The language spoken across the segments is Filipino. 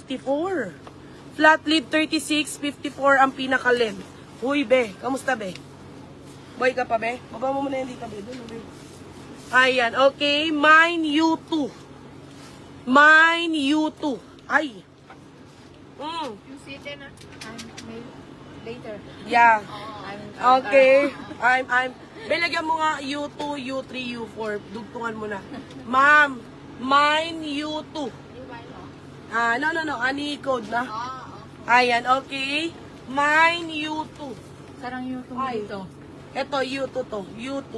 54. Flat lid 36, 54 ang pinaka-length. Huy, be. Kamusta, be? Boy ka pa, be? Baba mo muna yan dito, be. Doon, be. Ayan, okay. Mine U2. Mine U2. Ay. You see then, later. Yeah. I'm Okay. Bilagyan mo nga U2, U3, U4. Dugtungan mo na. Ma'am, mine U2. No. Ani code na. Ayan, okay. Mine U2. Sarang YouTube dito. Ito, U2 to. U2.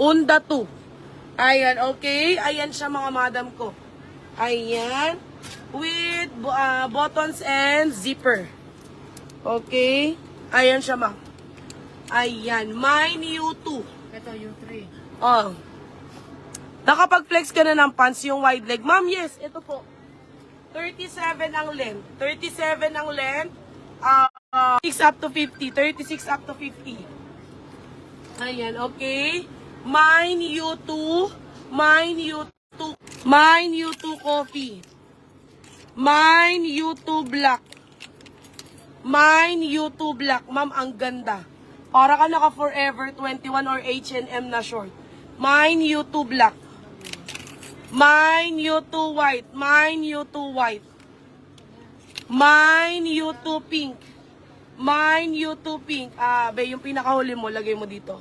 Unda 2. Ayan, okay. Ayan siya mga madam ko. Ayan. With buttons and zipper. Okay. Ayan siya, ma'am. Ayan. Mine U2. Ito U3. Oh. Nakapag-flex ka na ng pants yung wide leg. Ma'am, yes. Ito po. 37 ang length. 37 ang length. 6 up to 50. 36 up to 50. Ayan, okay. Mine U2. Mine U2. Mine U2 coffee. Mine U2 black. Mine U2 black. Ma'am, ang ganda. Para ka naka Forever 21 or H&M na short. Mine U2 black. Mine U2 white. Mine U2 white. Mine U2 pink. Mine U2 pink. Be, yung pinakahuli mo, lagay mo dito.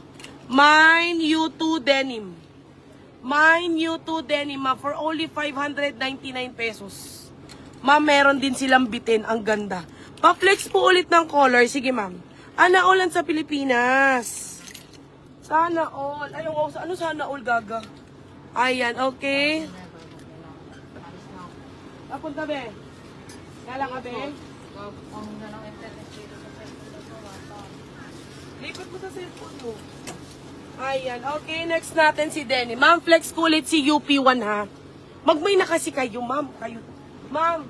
Mine U2 denim. Mine U2 denim, for only 599 pesos. Ma'am, meron din silang bitin. Ang ganda. Pa-flex po ulit ng color. Sige, ma'am. Ana all sa Pilipinas. Sana all. Ayun, ano sana all, gaga? Ayan, okay. Papunta, be. Kala ka, be? Lipat mo sa cellphone mo. Ayan, okay. Next natin si Denny. Ma'am, flex ko ulit si UP1, ha? Magmay na kasi kayo, ma'am. Ma'am,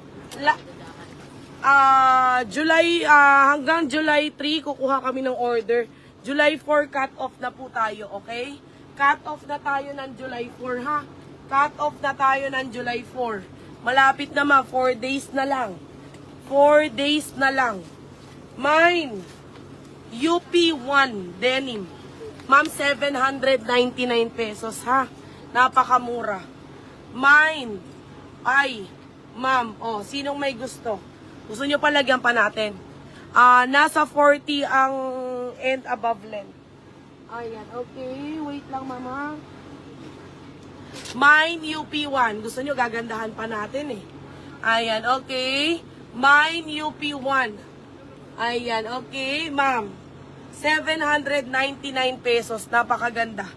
hanggang July 3, kukuha kami ng order. July 4, cut off na po tayo, okay? Cut off na tayo ng July 4, ha? Cut off na tayo ng July 4. Malapit naman, 4 days na lang. 4 days na lang. Mine, UP1 denim. Ma'am, 799 pesos, ha? Napakamura. Mine, ma'am, sinong may gusto? Gusto nyo palagyan pa natin? Nasa 40 ang and above length. Ayan, okay. Wait lang, mama. Mine UP1. Gusto nyo gagandahan pa natin eh. Ayan, okay. Mine UP1. Ayan, okay, ma'am. 799 pesos. Napakaganda.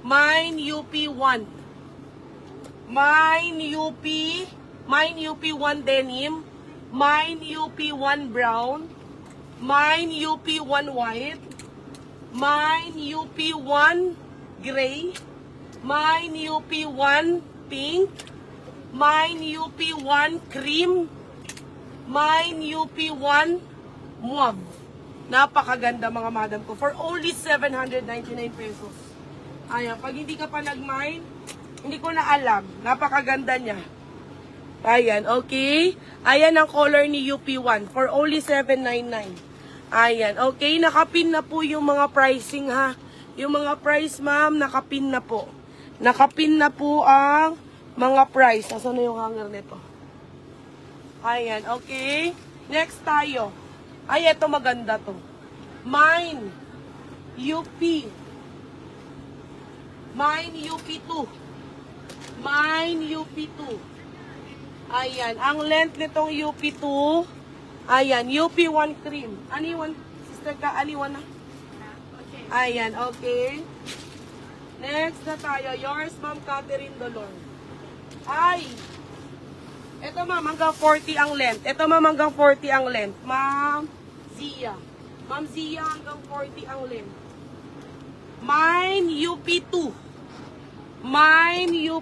Mine UP1. Mine UP1 denim. Mine UP1 brown. Mine UP1 white. Mine UP1 gray. Mine UP1 pink. Mine UP1 cream. Mine UP1 mauve. Napakaganda mga madam ko. For only 799 pesos. Ayan, pag hindi ka pa nag-mine, hindi ko na alam. Napakaganda niya. Ayan, okay. Ayan ang color ni UP1 for only 799. Ayan, okay. Nakapin na po yung mga pricing, ha. Yung mga price, ma'am, nakapin na po. Nakapin na po ang mga price. Asan na yung hanger nito? Ayan, okay. Next tayo. Ay, eto maganda to. Mine UP. Mine UP2. Mine UP2. Ayan, ang length nitong UP2, ayan, UP1 cream. Anyone, sister ka, anyone na? Ayan, okay. Next na tayo, yours, Ma'am Catherine Dolor. Ay, ito ma'am, hanggang 40 ang length. Ito ma'am, hanggang 40 ang length. Ma'am Zia. Ma'am Zia, hanggang 40 ang length. Mine UP2. Mine UP